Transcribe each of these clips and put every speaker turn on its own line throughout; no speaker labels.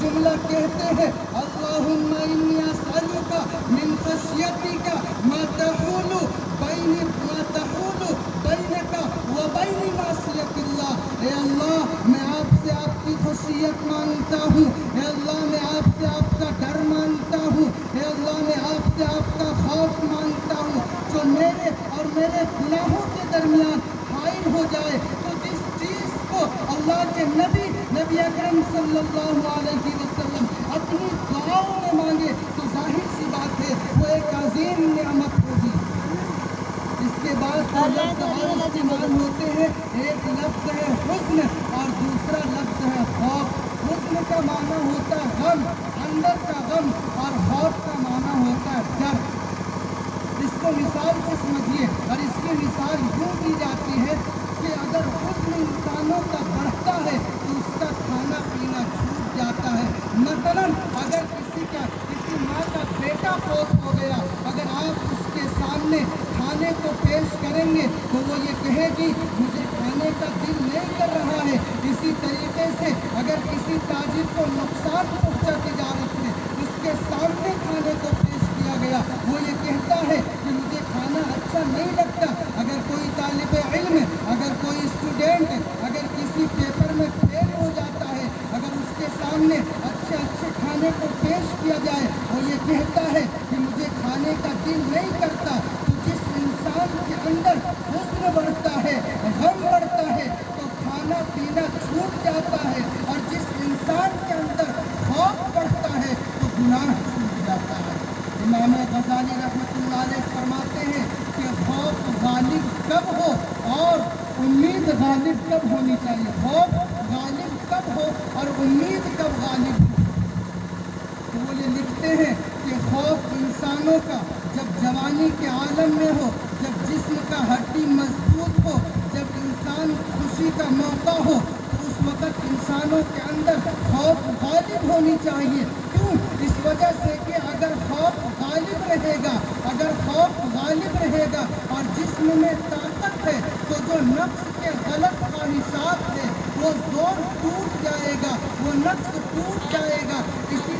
جملہ کہتے ہیں اللہم انی اسألک من خشیتک ما تحول بینک و بین معصیت اللہ. اے اللہ میں آپ سے آپ کی خشیت مانگتا ہوں. اے اللہ میں آپ سے آپ کا ڈر مانگتا ہوں. اے اللہ میں آپ سے آپ کا خوف مانگتا ہوں. جو میرے اور میرے گناہوں کے درمیان حائل ہو جائے تو جس چیز کو اللہ کے نبی اکرم صلی اللہ علیہ وسلم اپنی دعاؤں میں مانگے تو ظاہر سی بات ہے وہ ایک عظیم نعمت ہوگی. اس کے بعد دو لفظ اور استعمال ہوتے ہیں. ایک لفظ ہے حزن اور دوسرا لفظ ہے خوف. حزن کا معنی ہوتا ہے غم، اندر کا غم، اور خوف کا معنی ہوتا ہے ڈر. اس کو مثال سے سمجھیے اور اس کی مثال یوں دی جاتی ہے کہ اگر حزن انسانوں کا بڑھتا ہے تو اس کا کھانا پینا چھوٹ جاتا ہے. مثلاً اگر کسی ماں کا بیٹا فوت ہو گیا، اگر آپ اس کے سامنے کھانے کو پیش کریں گے تو وہ یہ کہے گی مجھے کھانے کا دل نہیں کر رہا ہے. اسی طریقے سے اگر کسی تاجر کو نقصان پہنچا تجارت میں، اس کے سامنے کھانے کو پیش کیا گیا، وہ یہ کہتا ہے کہ مجھے کھانا اچھا نہیں لگتا. اگر کوئی طالب علم، اگر کوئی اسٹوڈینٹ اگر کسی پیپر میں فیل ہو جاتا ہے، اگر اس کے سامنے اچھے کھانے کو پیش کیا جائے، وہ یہ کہتا ہے کہ مجھے کھانے کا دل نہیں کرتا. تو جس انسان کے اندر حزن بڑھتا ہے، غم بڑھتا ہے، تو کھانا پینا چھوٹ جاتا ہے. اور جس انسان کے اندر خوف بڑھتا ہے تو گناہ چھوٹ جاتا ہے. امام غزالی رحمۃ اللہ علیہ فرماتے ہیں کہ خوف غالب کب ہو اور امید غالب کب ہونی چاہیے. خوف غالب کب ہو اور امید کب غالب ہو. تو وہ یہ لکھتے ہیں کہ خوف انسانوں کا جب جوانی کے عالم میں ہو، جب جسم کا ہڈی مضبوط ہو، جب انسان خوشی کا موقع ہو، تو اس وقت انسانوں کے اندر خوف غالب ہونی چاہیے. کیوں؟ اس وجہ سے کہ اگر خوف غالب رہے گا، اگر خوف غالب رہے گا اور جسم میں طاقت ہے تو جو نفس کے غلط خواہشات ہے وہ زور ٹوٹ جائے گا، وہ نفس ٹوٹ جائے گا. اسی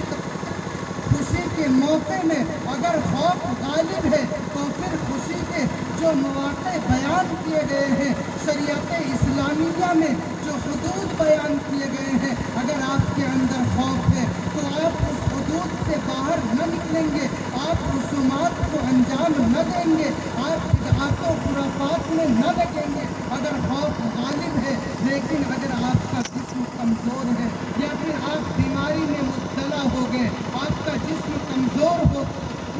خوشی کے موقع میں اگر خوف غالب ہے تو پھر خوشی کے جو مواقع بیان کیے گئے ہیں شریعت اسلامیہ میں، جو حدود بیان کیے گئے ہیں، اگر آپ کے اندر خوف ہے تو آپ اس حدود سے باہر نہ نکلیں گے، آپ رسومات کو انجام نہ دیں گے، آپ بدعات و خرافات میں نہ لگیں گے. اگر خوف غالب ہے لیکن اگر آپ کا جسم کمزور ہے یا پھر آپ بیماری میں مبتلا ہو گئے، آپ کا جسم کمزور ہو،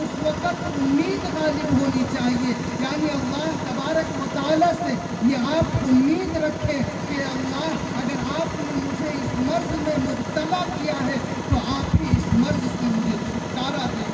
اس وقت امید غالب ہونی چاہیے. یعنی اللہ تبارک و تعالیٰ سے یہ آپ امید رکھیں کہ اللہ اگر آپ نے مجھے اس مرض میں مبتلا کیا ہے تو آپ ہی اس مرض سے مجھے چھٹکارا دیں.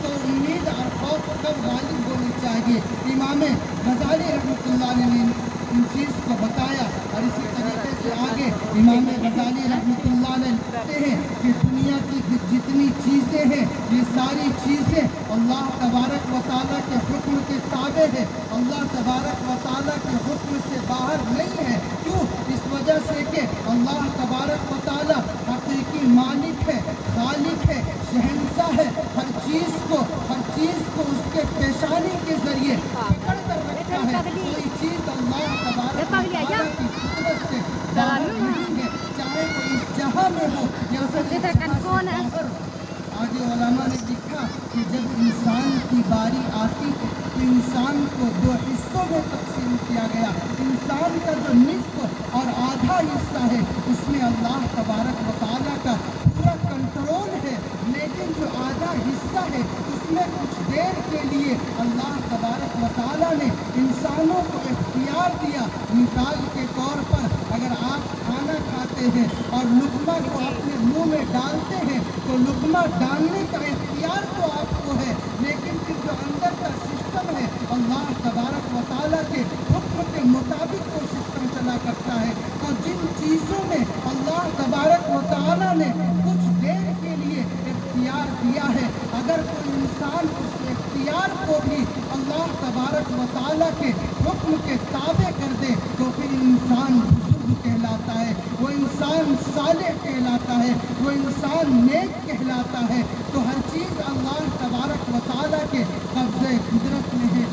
تو امید اور خوف کب غالب ہونی چاہیے. امام غزالی رحمۃ اللہ علیہ نے ان چیز کو بتایا. اور اسی طریقے سے آگے امام غزالی رحمۃ اللہ علیہ لکھتے ہیں کہ دنیا کی جتنی چیزیں ہیں یہ ساری چیزیں اللہ تبارک و تعالیٰ کے حکم کے تابع ہے، اللہ تبارک و تعالیٰ کے حکم سے باہر نہیں ہے. کیوں؟ اس وجہ سے کہ اللہ تبارک و تعالیٰ حقیقی مالک ہے، خالق ہے، شہنشاہ ہے. ہر چیز کو اس کے پیشانی کے ذریعے پکڑ کر رکھا ہے. کوئی چیز اللہ تبارک و تعالیٰ کی قدرت سے باہر نہیں ہے، چاہے وہ اس جہاں میں ہو یا پھر اس جہاں سے باہر. آگے علماء نے لکھا کہ جب انسان کی باری آتی ہے تو انسان کو دو حصوں میں تقسیم کیا گیا. انسان کا جو نصف اور آدھا حصہ ہے اس میں اللہ تبارک و تعالیٰ کا پورا کنٹرول ہے، لیکن جو آدھا حصہ ہے اس میں کچھ دیر کے لیے اللہ تبارک و تعالیٰ نے انسانوں کو اختیار دیا. مثال کے طور پر اگر آپ کھانا کھاتے ہیں اور لقمہ کو اپنے منہ میں ڈالتے ہیں تو لقمہ ڈالنے کا اختیار تو آپ کو ہے، لیکن پھر جو اندر کا سسٹم ہے اللہ تبارک و تعالیٰ کے حکم کے مطابق وہ سسٹم چلا کرتا ہے. تو جن چیزوں میں اللہ تبارک و تعالیٰ نے کچھ دیر کے لیے اختیار دیا ہے، اگر کوئی انسان اس اختیار کو بھی اللہ تبارک و تعالیٰ کے حکم کے تابع کر دے تو پھر انسان بزرگ کہلاتا ہے. وہ انسان انسان صالح کہلاتا ہے، وہ انسان نیک کہلاتا ہے۔ تو ہر چیز اللہ تبارک و تعالیٰ کے قبضۂ قدرت میں ہے،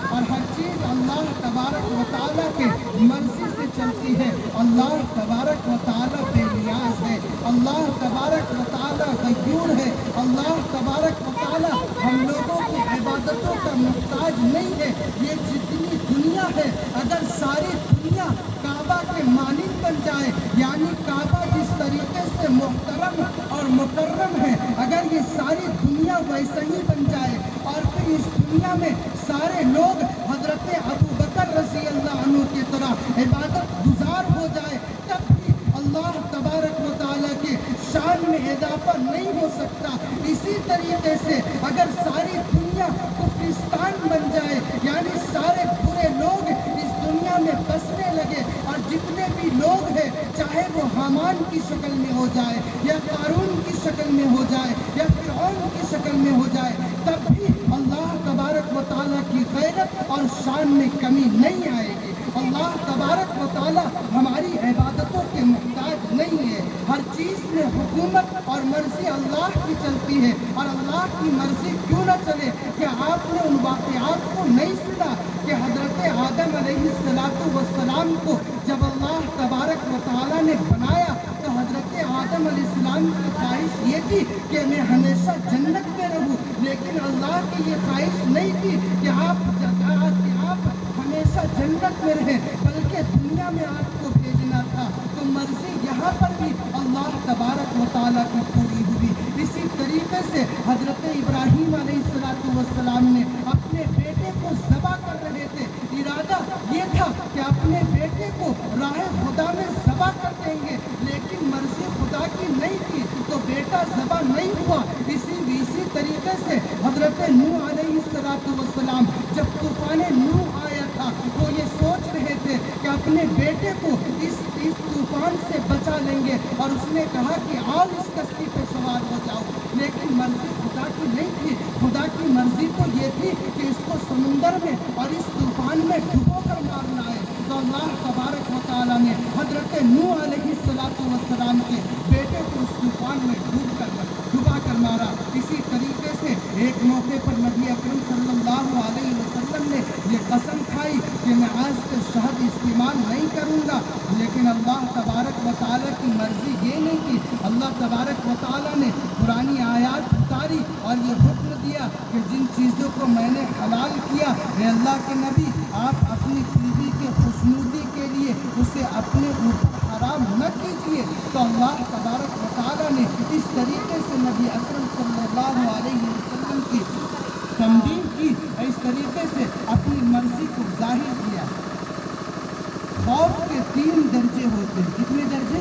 اور ہر چیز اللہ تبارک و تعالیٰ کے مرضی سے چلتی ہے۔ اللہ تبارک و تعالیٰ بے نیاز ہے، اللہ تبارک و تعالیٰ غیور ہے، اللہ تبارک و تعالیٰ ہم لوگوں کی عبادتوں کا محتاج نہیں ہے۔ یہ جتنی دنیا ہے، اگر ساری دنیا کعبہ کے مانند بن جائے، یعنی کعبہ جس طریقے سے محترم اور مکرم ہے، اگر یہ ساری دنیا ویسا ہی بن جائے اور پھر اس دنیا میں سارے لوگ حضرت ابو بکر رضی اللہ عنہ کی طرح عبادت گزار ہو جائے، تب بھی اللہ تبارک و تعالیٰ کے شان میں اضافہ نہیں ہو سکتا۔ اسی طریقے سے اگر ساری دنیا کفرستان بن جائے، یعنی سارے برے لوگ اس دنیا میں بسنے لگے، اور جتنے بھی لوگ ہیں، چاہے وہ حامان کی شکل میں ہو جائے یا قارون کی شکل میں ہو جائے یا فرعون کی شکل میں ہو جائے، تب بھی اللہ تبارک و تعالیٰ کی غیرت اور شان میں کمی نہیں آئے گی۔ اللہ تبارک و تعالیٰ ہماری عبادتوں کے محتاج نہیں ہے۔ ہر چیز میں حکومت اور مرضی اللہ کی چلتی ہے، اور اللہ کی مرضی کیوں نہ چلے؟ کیا آپ نے ان واقعات کو نہیں سنا کہ حضرت آدم علیہ السلام کو جب اللہ تبارک و تعالیٰ نے بنایا تو حضرت آدم علیہ السلام کی خواہش یہ تھی کہ میں ہمیشہ جنت میں رہوں، لیکن اللہ کی یہ خواہش نہیں تھی کہ آپ ہمیشہ جنت میں رہیں، بلکہ دنیا میں آپ کو بھیجنا تھا۔ تو مرضی یہاں پر بھی اللہ تبارک و تعالیٰ کی پوری ہوئی۔ اسی طریقے سے حضرت ابراہیم علیہ السلام نے اپنے بیٹے کو ذبح کر رہے تھے، ارادہ یہ تھا کہ اپنے بیٹے کو راہ خدا میں ذبح کر دیں گے، لیکن مرضی خدا کی نہیں تھی تو بیٹا ذبح نہیں ہوا۔ اسی طریقے سے حضرت نوح علیہ السلام جب طوفان نوح آیا تھا، وہ یہ سوچ رہے تھے کہ اپنے بیٹے کو اس طوفان سے بچا لیں گے، اور اس نے کہا کہ آؤ اس کشتی پہ سوار ہو جاؤ، لیکن مرضی خدا کی نہیں تھی۔ خدا کی مرضی تو یہ تھی کہ اس کو سمندر میں اور اس طوفان میں ڈبو کر مارنا ہے۔ تو اللہ تبارک و تعالیٰ نے حضرت نوح علیہ السلام کے بیٹے کو اس طوفان میں ڈبا کر مارا۔ اسی طریقے سے ایک موقع پر نبی اکرم صلی اللہ علیہ وسلم نے یہ قسم کھائی کہ میں آج سے شہد استعمال نہیں کروں گا، لیکن اللہ تبارک و تعالیٰ کی مرضی یہ نہیں تھی۔ اللہ تبارک و تعالیٰ نے پرانی آیات اتاری اور یہ حکم دیا کہ جن چیزوں کو میں نے حلال کیا، اے اللہ کے نبی، آپ اپنی بیوی کے خوشنودی کے لیے اسے اپنے اوپر حرام نہ کیجیے۔ تو اللہ تبارک و تعالیٰ نے اس طریقے سے نبی اکرم صلی اللہ علیہ وسلم کی تنبیہ کی، اس طریقے سے اپنی مرضی کو ظاہر کیا۔ خوف کے 3 درجے ہوتے ہیں۔ کتنے درجے؟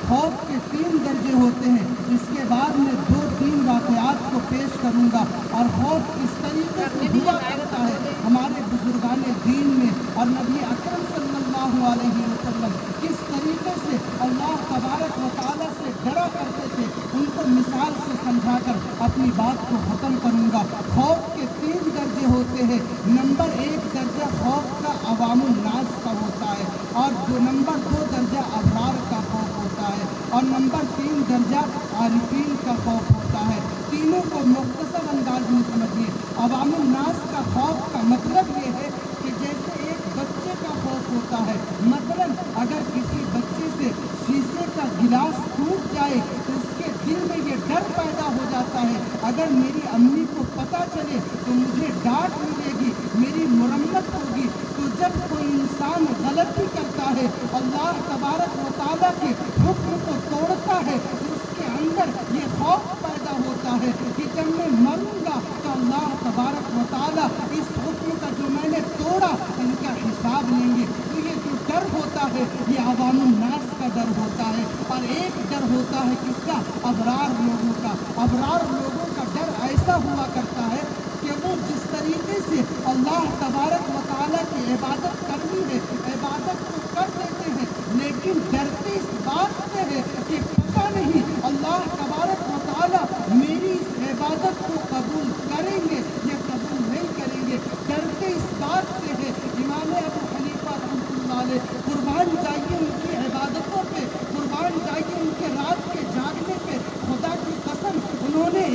خوف کے 3 درجے ہوتے ہیں۔ اس کے بعد میں 2-3 واقعات کو پیش کروں گا، اور خوف کس طریقے سے ہوا کرتا ہے ہمارے بزرگان دین میں، اور نبی اکرم صلی اللہ علیہ وسلم کس طریقے سے اللہ تبارک و تعالیٰ سے ڈرا کرتے تھے، ان کو مثال سے سمجھا کر اپنی بات کو ختم کروں گا۔ خوف کے 3 درجے ہوتے ہیں۔ نمبر 1 درجہ خوف کا عوام الناس کا ہوتا ہے، اور نمبر 2 درجہ ابرار کا خوف ہوتا ہے، اور نمبر 3 درجہ عارفین کا خوف ہوتا ہے۔ تینوں کو مختصر انداز میں سمجھیے۔ عوام الناس کا خوف کا مطلب یہ ہے کہ جیسے ایک بچے کا خوف ہوتا ہے، مثلا اگر کسی بچے سے شیشے کا گلاس ٹوٹ جائے تو اس کے دل میں یہ ڈر پیدا ہو جاتا ہے، اگر میری امی کو پتہ چلے تو مجھے ڈانٹ ملے گی، میری مرمت ہوگی۔ تو جب کوئی انسان غلطی کرتا ہے، اللہ تبارک و تعالیٰ کے حکم کو توڑتا ہے، تو اس کے اندر یہ خوف پیدا ہوتا ہے کہ جب میں مروں گا تو اللہ تبارک و تعالیٰ اس حکم کا جو میں نے توڑا ان کا حساب لیں گے۔ تو یہ جو ڈر ہوتا ہے یہ عوام الناس کا ڈر ہوتا ہے۔ اور ایک ڈر ہوتا ہے کس کا؟ ابرار لوگوں کا۔ ابرار لوگوں کا ڈر ایسا ہوا کرتا ہے کہ وہ جس طریقے سے اللہ تبارک و تعالیٰ کی عبادت کرنی ہے، عبادت تو کر دیتے ہیں، لیکن ڈرتے اس بات سے ہے کہ پتہ نہیں اللہ تبارک و تعالیٰ میری اس عبادت کو قبول کریں گے یا قبول نہیں کریں گے، ڈرتے اس بات سے ہے۔ امام ابو حنیفہ رحمۃ اللہ علیہ قربان جائیے ان کی عبادتوں پہ،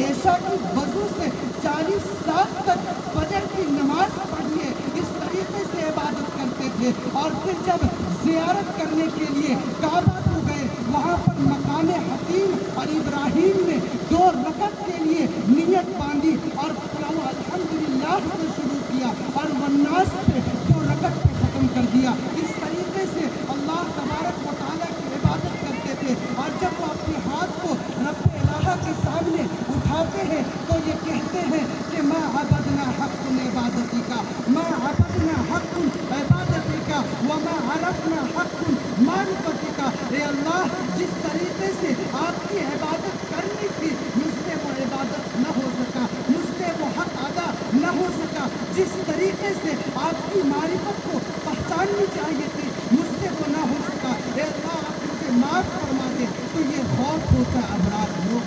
عشاء کی وضو سے 40 سال تک فجر کی نماز پڑھی ہے، اس طریقے سے عبادت کرتے تھے۔ اور پھر جب زیارت کرنے کے لیے کعبہ کو گئے، وہاں پر مقام حتیم اور ابراہیم نے 2 رکعت کے لیے نیت باندھی اور الحمدللہ سے شروع کیا اور والناس پہ 2 رکعت پہ ختم کر دیا۔ اس طریقے سے اللہ تبارک و تعالیٰ کی عبادت کرتے تھے۔ اور جب وہ اپنے ہاتھ کو رب الہ کے سامنے اٹھاتے ہیں تو یہ کہتے ہیں کہ ما عبدنا حق عبادتی کا، ما عبدنا حق عبادتی کا وما عرفنا حق معرفتی کا۔ اے اللہ، جس طریقے سے آپ کی عبادت کرنی تھی مجھ سے وہ عبادت نہ ہو سکا، مجھ سے وہ حق ادا نہ ہو سکا، جس طریقے سے آپ کی معرفت کو پہچاننی چاہیے تھی مجھ سے وہ نہ ہو سکا۔ اے اللہ، آپ مجھے معاف فرما دے۔ تو یہ خوف ہوتا ہے ابرار لوگ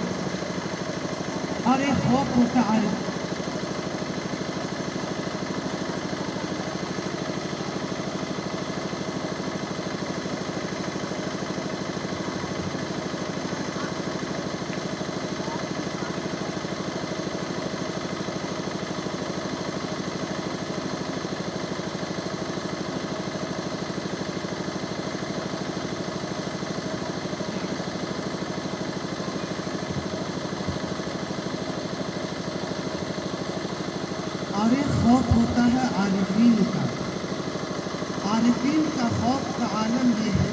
اور ایک خوف ہوتا ہے عارف۔ اور ایک خوف ہوتا ہے عارفین کا۔ عارفین کا خوف کا عالم یہ ہے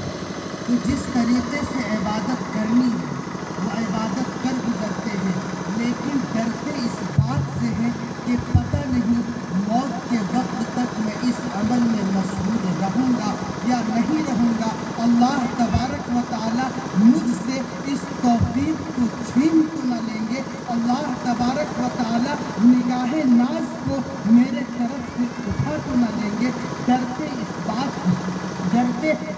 کہ جس طریقے سے عبادت کرنی ہے وہ عبادت کر گزرتے ہیں، لیکن ڈرتے اس بات سے ہیں کہ پتہ نہیں موت کے وقت تک میں اس عمل میں مشغول رہوں گا یا نہیں رہوں گا۔ اللہ تبارک و تعالیٰ مجھ سے اس توفیق کو چھین تو نہ لیں گے، اللہ تبارک و تعالیٰ نگاہ ناز کو میرے طرف سے اٹھا تو نہ لیں گے۔ ڈرتے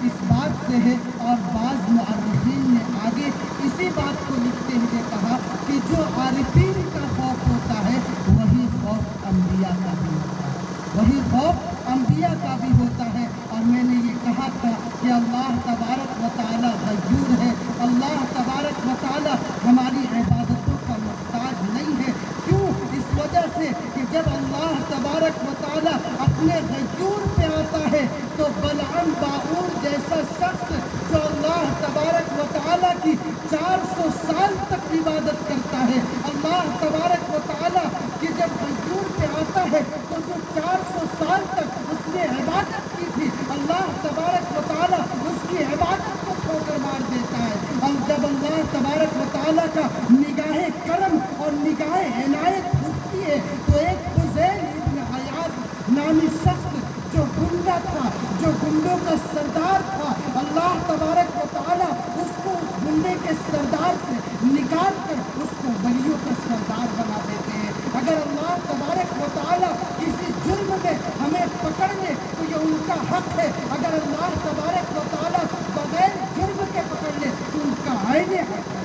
اس بات سے ہے۔ اور بعض معرخین نے آگے اسی بات کو لکھتے ہوئے کہا کہ جو عارفین کا خوف ہوتا ہے وہی خوف انبیاء کا بھی ہوتا ہے، وہی خوف انبیاء کا بھی ہوتا ہے۔ اور میں نے یہ کہا تھا کہ اللہ تبارک و تعالیٰ غیور ہے، اللہ تبارک و تعالیٰ ہماری عبادتوں کا محتاج نہیں ہے۔ کیوں؟ اس وجہ سے کہ جب اللہ تبارک و تعالیٰ اپنے غیور پہ آتا ہے تو بلعام باعور جیسا شخص جو اللہ تبارک و تعالیٰ کی 400 سال تک عبادت کرتا ہے، اللہ تبارک و تعالیٰ کی جب غیور پہ آتا ہے تو جو 400 سال تک اس نے عبادت کی تھی، اللہ تبارک و تعالیٰ اس کی عبادت کو ٹھوکر مار دیتا ہے۔ اور جب اللہ تبارک و تعالیٰ کا نگاہ کرم اور نگاہ عنایت اٹھتی ہے تو ایک فضیل ابن عیاض نامی شخص جو گنڈا تھا، جو گنڈوں کا سردار تھا، اللہ تبارک و تعالیٰ اس کو اس گنڈے کے سردار سے نکال کر اس کو ولیوں کا سردار بنا دیتے ہیں۔ اگر اللہ تبارک و تعالیٰ کسی جرم میں ہمیں پکڑ لے تو یہ ان کا حق ہے، اگر اللہ تبارک و تعالیٰ بغیر جرم کے پکڑ لے تو ان کا عین حق ہے۔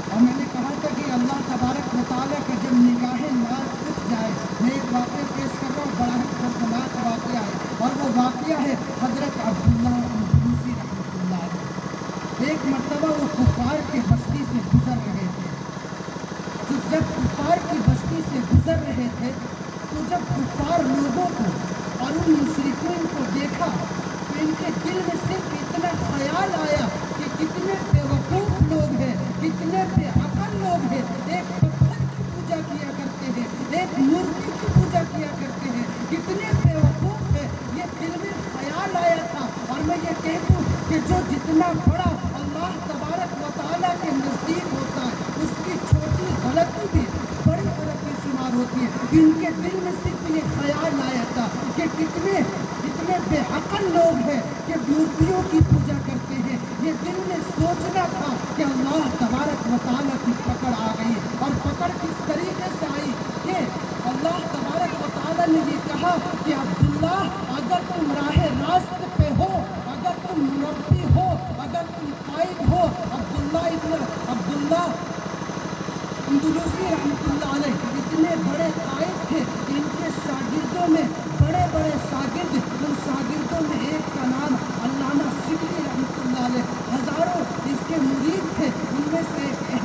اور میں نے کہا تھا کہ اللہ تبارک و تعالیٰ کا جب نگاہ ناز اٹھ جائے، میں ایک واقعہ پیش کر رہا ہوں، بڑا ہی خوفناک واقعہ ہے، اور وہ واقعہ ہے حضرت عبداللہ اندلوسی رحمۃ اللہ علیہ۔ ایک مرتبہ وہ کفار کی بستی سے گزر رہے تھے، تو جب کفار کی بستی سے گزر رہے تھے تو جب کفار لوگوں کو اور ان مشرکین کو دیکھا تو ان کے دل میں صرف اتنا خیال آیا کہ کتنے بے وقوف لوگ ہیں، کتنے بے عقل لوگ ہیں، ایک پتھر کی پوجا کیا کرتے ہیں، ایک مورتی کی پوجا کیا کرتے ہیں، کتنے بے وقوف ہیں، یہ دل میں خیال آیا تھا۔ اور میں یہ کہہ دوں کہ جو جتنا بڑا اللہ تبارک و تعالیٰ کے نزدیک ہوتا ہے اس کی چھوٹی غلطی بھی بڑی غلطی شمار ہوتی ہے۔ ان کے دل میں صرف یہ خیال آیا تھا کہ کتنے بے عقل لوگ ہیں کہ مورتیوں کی پوجا کرتے ہیں۔ یہ دل میں سوچنا تھا کہ اللہ تبارک و تعالیٰ کی پکڑ آ گئی، اور پکڑ کس طریقے سے آئی کہ اللہ تبارک و تعالیٰ نے یہ کہا کہ عبداللہ اگر تم راہ راست پہ ہو، اگر تم مربی ہو، اگر تم قائد ہو، عبداللہ اندلوسی رحمۃ اللہ علیہ اتنے بڑے قائد تھے کہ ان کے شاگردوں میں بڑے بڑے شاگرد، ان شاگردوں میں ایک کا نام علامہ شبلی رحمۃ اللہ علیہ، ہزاروں اس کے مرید تھے، ان میں سے ایک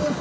2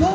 2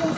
2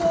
2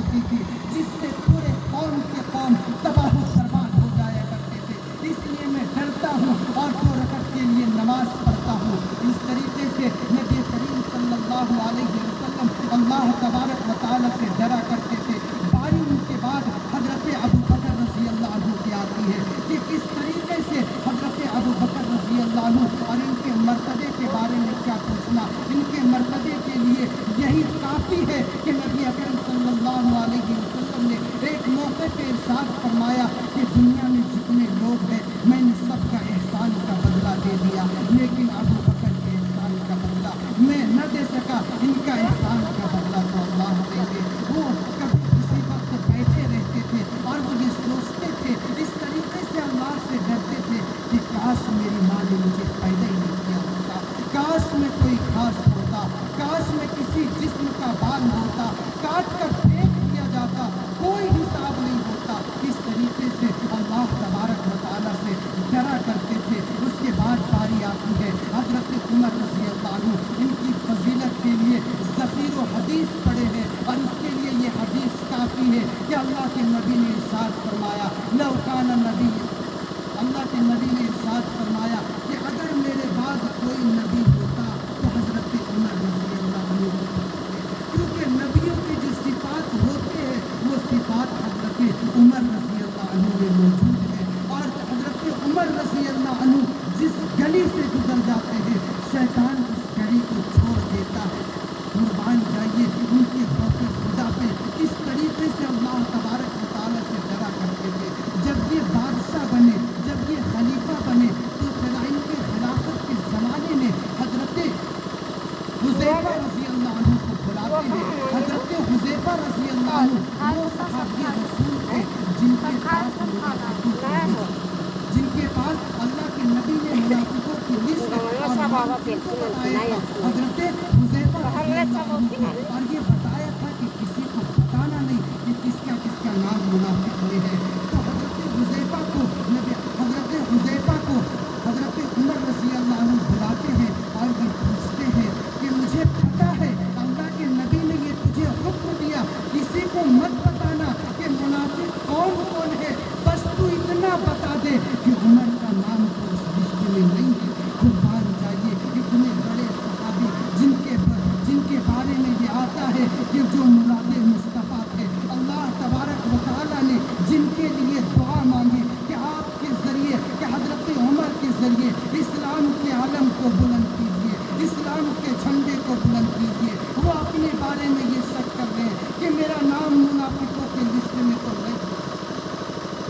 ہوتی تھی جس سے پورے قوم کے قوم تباہ و برباد ہو جایا کرتے تھے، اس لیے میں ڈرتا ہوں اور 2 رکعت کے لیے نماز پڑھتا ہوں۔ اس طریقے سے نبی کریم صلی اللہ علیہ وسلم اللہ تبارک و تعالیٰ سے ڈرا کرتے تھے۔ باری ان کے بعد حضرت ابو بکر رضی اللہ عنہ کی آتی ہے کہ کس طریقے سے حضرت ابو بکر رضی اللہ عنہ اور ان کے مرتبے کے بارے میں کیا پوچھنا، ان کے مرتبے کے لیے یہی کافی ہے کہ نبی اکرم صلی اللہ علیہ وسلم نے ایک موقع پہ ارشاد فرمایا کہ دنیا میں جتنے لوگ ہیں میں نے سب کا احسان کا بدلہ دے دیا، لیکن ابو بکر کے احسان کا بدلہ میں نہ دے سکا، ان کا احسان کا بدلہ تو اللہ دیں گے۔ وہ کبھی کسی وقت بیٹھے رہتے تھے اور وہ یہ سوچتے تھے، اس طریقے سے اللہ سے ڈرتے تھے کہ کاش میری ماں نے مجھے پیدا ہی نہیں کیا ہوتا، کاش میں کوئی گھاس ہوتا، کاش میں کسی جسم کا بال ہوتا، کاٹ کر پھینک دیا جاتا، کوئی حساب نہیں ہوتا۔ اس طریقے سے اللہ تبارک و تعالیٰ سے ڈرا کرتے تھے۔ اس کے بعد باری آتی ہے حضرت عمر رضی اللہ عنہ، ان کی فضیلت کے لیے ذخیر و حدیث پڑے ہیں اور اس کے لیے یہ حدیث کافی ہے کہ اللہ کے نبی نے ارشاد فرمایا لو کان نبی، اللہ کے نبی نے ارشاد فرمایا کہ اگر میرے بعد کوئی نبی ہوتا تو حضرت عمر رضی اللہ عنہ ہوتے، کیونکہ نبیوں کی جو صفات ہوتے ہیں وہ صفات حضرت عمر رضی اللہ عنہ میں موجود ہے۔ اور حضرت عمر رضی اللہ عنہ جس گلی سے گزر جاتے ہیں شیطان اس گلی کو چھوڑ دیتا ہے۔ قربان جائیے ان کے خوف خدا پہ کس طریقے سے اللہ تبارک و تعالیٰ سے ڈرا کرتے تھے۔ جب یہ بادشاہ بنے، جب یہ خلیفہ بنے تو پھر ان کے خلافت کے زمانے میں حضرت حذیفہ رضی اللہ عنہ کو بلاتے ہیں۔ حضرت حذیفہ رضی اللہ عنہ وہ صحابی رسول تھے جن کے پاس اللہ کے نبی نے منافقوں کی لسٹ اور منافقوں کو بتایا تھا حضرت حذیفہ رضی اللہ عنہ کو، اور یہ بتایا تھا کہ کسی کو بتانا نہیں کہ کس کا نام منافق میں ہے۔ تو حضرت حذیفہ کو حضرت عمر رضی اللہ عنہ بلاتے ہیں اور یہ پوچھتے ہیں کہ مجھے پتہ ہے اللہ کے نبی نے یہ تجھے حکم دیا کسی کو مت بتانا کہ منافق کون ہے، بس تو اتنا بتا دے کہ عمر کا نام تو اس لسٹ میں نہیں ہے۔ قربان جائیے اتنے بڑے صحابی جن کے بارے میں یہ آتا ہے کہ جو مراد مصطفیٰ تھے، اللہ تبارک و تعالیٰ نے جن کے لیے دعا مانگی کہ آپ کے ذریعے، کہ حضرت عمر کے ذریعے اسلام کے علم کو بلند کیجیے، اسلام کے جھنڈے کو بلند کیجیے، وہ اپنے بارے میں یہ شک کر رہے ہیں کہ میرا نام منافقوں کے لسٹ میں تو نہیں۔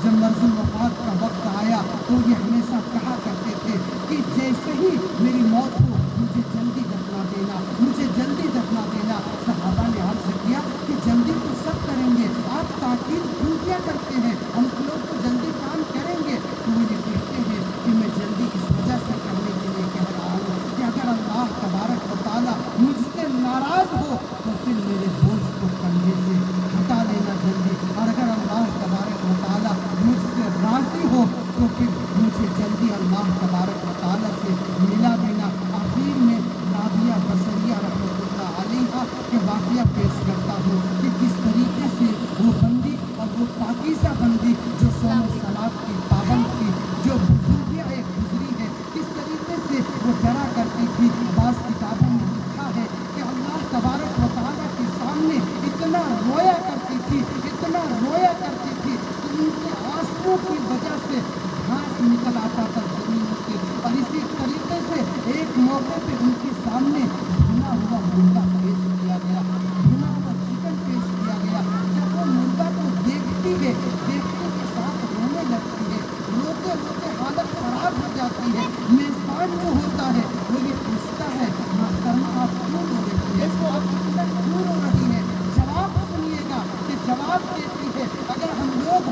جب مرض الوفات کا وقت آیا تو یہ ہمیشہ کہا کرتے تھے کہ جیسے ہی میری موت ہو مجھے جلدی دفنا دینا، مجھے جلدی دفنا دینا۔ صحابہ نے عرض کیا کہ جلدی تو سب کریں گے، آپ تاکید کیوں کیا کرتے ہیں، ہم لوگ تو جلدی کام کریں گے۔ تو وہ یہ کہتے ہیں کہ میں جلدی اس وجہ سے کرنے کے لیے کہہ رہا ہوں کہ اگر اللہ تبارک و تعالیٰ مجھ سے ناراض ہو تو پھر میرے بوجھ کو کندھے سے ہٹا لینا جلدی، اور اگر اللہ تبارک و تعالیٰ مجھ سے راضی ہو تو پھر مجھے جلدی اللہ تبارک و تعالیٰ سے ملا دینا۔ آخر میں رابعہ بصریہ رحمۃ اللہ علیہا کے واقعہ پیش کرتا ہوں کہ کس طریقے سے وہ بندی اور وہ پاکیزہ بندی جو صوم و صلات کی پابند تھی، جو بزرگیاں ایک گزری ہے، کس طریقے سے وہ ڈرا کرتی تھی۔ بعض کتابوں میں لکھا ہے کہ اللہ تبارک و تعالیٰ کے سامنے اتنا رویا کرتی تھی، اتنا رویا کرتی تھی کہ ان کے آنسوؤں کی وجہ سے گھاس نکل آتا تھا زمین سے۔ اور اسی طریقے سے ایک موقع پہ ان کے سامنے بھنا ہوا مردہ پیش کیا گیا، بھنا ہوا چکن پیش کیا گیا۔ جب وہ مردہ کو دیکھتی ہے، دیکھنے کے ساتھ رونے لگتی ہے، روتے روتے حالت خراب ہو جاتی ہے۔ میزبان جو ہوتا ہے وہ یہ پوچھتا ہے محترمہ آپ کیوں رو رہی ہے، آپ اتنا کیوں رو رہی ہے؟ جواب سنیے گا کہ جواب دیتی ہے اگر ہم لوگ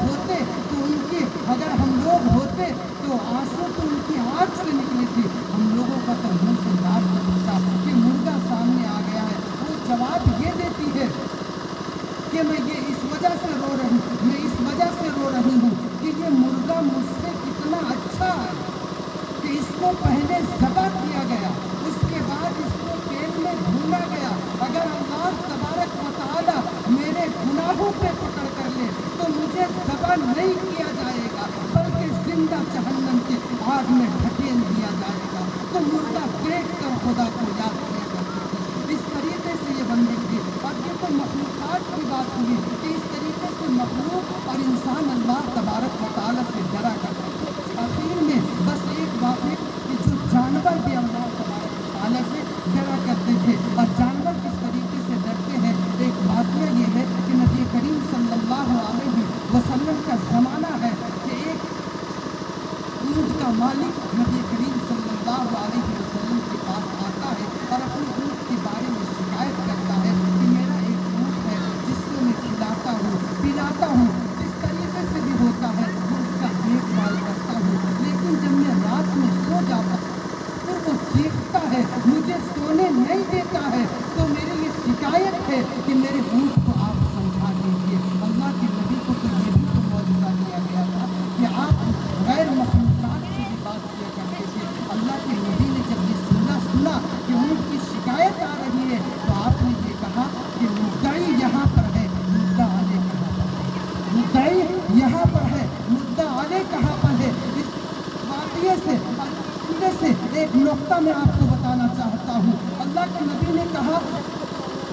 ہوتے تو آنسو تو ان کی آنکھ سے نکلی تھی، ہم لوگوں کا تو منہ سے لاش نکلتا کہ مردہ سامنے آ گیا ہے۔ وہ جواب یہ دیتی ہے کہ میں یہ اس وجہ سے رو رہی ہوں کہ یہ مردہ مجھ سے اتنا اچھا ہے کہ اس کو پہلے ذبح کیا گیا، اس کے بعد اس کو تیل میں بھونا گیا۔ اگر اللہ تبارک و تعالیٰ میرے گناہوں سنائی دیتا ہے تو میری یہ شکایت ہے کہ میرے اونٹ کو آپ سمجھا دیجیے۔ اللہ کے نبی کو تو یہ بھی تو معجزہ دیا گیا تھا کہ آپ غیر مخلوقات سے بھی بات کیا کرتے تھے۔ اللہ کے نبی نے جب یہ سنا کہ اونٹ کی شکایت آ رہی ہے تو آپ نے یہ کہا کہ مدعی یہاں پر ہے، مدعا علیہ کہاں پر ہے؟ مدعی یہاں پر ہے، مدعا علیہ کہاں پر ہے؟ اس واقعے سے سے ایک نقطہ میں آپ کو بتانا چاہتا ہوں۔ اللہ کے نبی نے کہا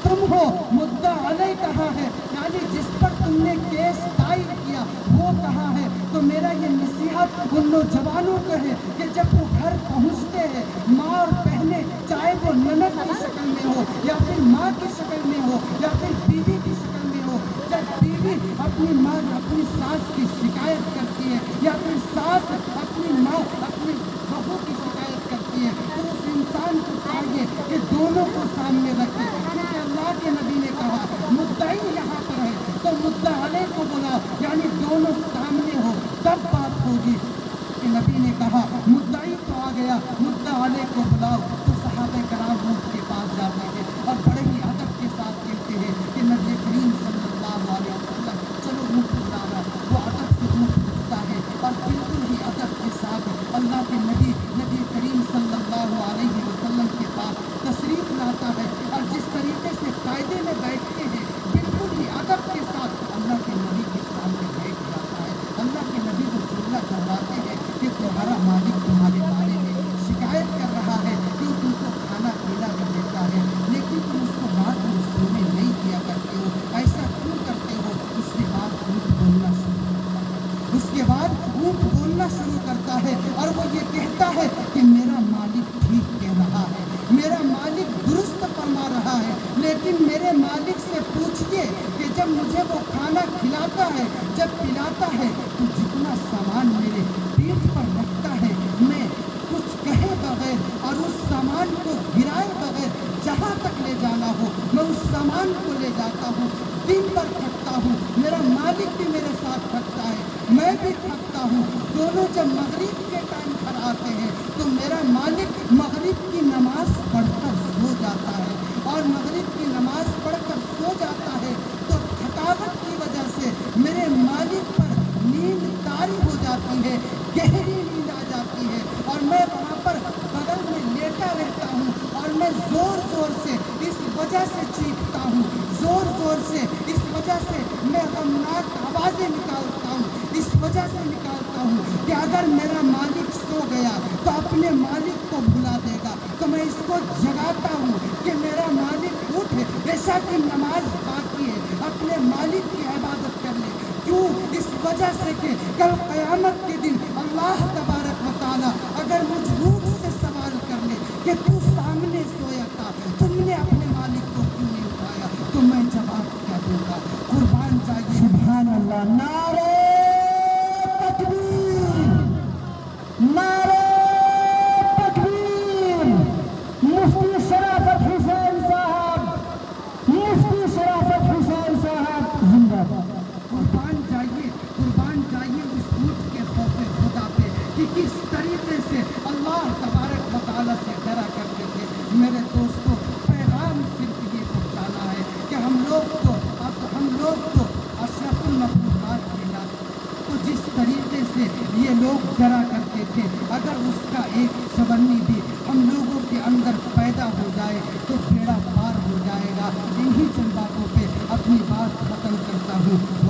تم ہو، مدعا علیہ کہاں ہے؟ یعنی جس پر تم نے کیس دائر کیا وہ کہاں ہے؟ تو میرا یہ نصیحت ان نوجوانوں کو ہے کہ جب وہ گھر پہنچتے ہیں، ماں اور بہنیں چاہے وہ نند کی شکل میں ہو یا پھر ماں کی شکل میں ہو یا پھر بیوی کی شکل میں ہو، جب بیوی اپنی ماں اپنی ساس کی شکایت کرتی ہے یا پھر ساس اپنی ماں اپنی بہو کی شکایت کرتی ہے تو اس انسان کو چاہیے کہ دونوں کو سامنے رکھے، کیونکہ اللہ کے نبی نے کہا مدعی یہاں پر ہے تو مدعا علیہ کو بلاؤ، یعنی دونوں سامنے ہو تب بات ہوگی۔ کہ نبی نے کہا مدعی تو آ گیا، مدعا علیہ کو بلاؤ، تو صحابہ کرام اونٹ کے پاس جاتے ہیں اور بڑے ہی ادب کے ساتھ کہتے ہیں کہ نبی کریم صلی اللہ علیہ وسلم چلو اونٹ بلانا، وہ ادب سے اونٹ اٹھتا ہے اور بالکل ہی ادب کے ساتھ اللہ کے نبی کریم صلی اللہ علیہ وسلم کے پاس تشریف لاتا ہے اور جس طریقے سے قاعدے میں بیٹھتے ہیں بالکل ہی ادب کے ساتھ اللہ کے نبی کے سامنے بیٹھ جاتا ہے۔ اللہ کے نبی کو جملہ کرواتے ہیں کہ تمہارا مالک تمہارے بارے میں شکایت کر رہا ہے کہ وہ تم کو کھانا پینا بھی دیتا ہے لیکن تم اس کو رات میں سونے نہیں دیا کرتے ہو، ایسا کیوں کرتے ہو؟ اس کے بعد اونٹ بولنا شروع کرتا ہے، اس کے بعد اونٹ بولنا شروع کرتا ہے اور وہ یہ کہتا ہے کہ میرا مالک ٹھیک کہہ رہا ہے، میرا مالک درست فرما رہا ہے، لیکن میرے مالک سے پوچھئے کہ جب مجھے وہ کھانا کھلاتا ہے، جب پلاتا ہے تو جتنا سامان میرے پیٹھ پر رکھتا ہے میں کچھ کہے بغیر اور اس سامان کو گرائے بغیر جہاں تک لے جانا ہو میں اس سامان کو لے جاتا ہوں، دن بھر تھکتا ہوں، میرا مالک بھی میرے ساتھ تھکتا ہے، میں بھی تھکتا ہوں، دونوں جب مغرب کے ٹائم پر آتے ہیں تو میرا مالک مغرب کی نماز پڑھ کر سو جاتا ہے اور مغرب کی نماز پڑھ کر سو جاتا ہے تو تھکاوٹ کی وجہ سے میرے مالک پر نیند طاری ہو جاتی ہے، گہری نیند آ جاتی ہے اور میں وہاں پر بغل میں لیٹا رہتا ہوں اور میں زور زور سے اس وجہ سے چیختا ہوں، زور زور سے اس وجہ سے میں غمناک آوازیں نکالتا ہوں، اس وجہ سے نکالتا ہوں کہ اگر میرا مالک سو گیا تو اپنے مالک کو بھلا دے گا، تو میں اس کو جگاتا ہوں کہ میرا مالک اٹھ، عشاء کی نماز باقی ہے، اپنے مالک کی عبادت کر لے۔ کیوں؟ اس وجہ سے کہ کل قیامت کے دن اللہ تبارک و تعالی اگر مجھ روح سے سوال کر لے کہ تو سامنے سویا تھا، تم نے اپنے مالک کو کیوں نہیں اٹھایا، تو میں جواب کیا دوں گا؟ قربان جائیے۔
سبحان اللہ، نعرہ تکبیر، نعرہ تکبیر، مفتی شرافت حسین صاحب، مفتی شرافت حسین صاحب زندہ باد۔
قربان جائیے اس اونٹ کے خوف خدا پہ کہ کس طریقے سے اللہ تبارک و تعالیٰ سے ڈرا کرتے تھے۔ میرے دوستو، پیغام صرف یہ پہنچانا ہے کہ ہم لوگ کو اشرف المخلوقات ملا تو جس طریقے سے یہ لوگ ڈرا کرتے تھے اگر اس کا ایک چونی بھی ہم لوگوں کے اندر پیدا ہو جائے تو بیڑا پار ہو جائے گا۔ انہی چند باتوں پہ اپنی بات ختم کرتا ہوں۔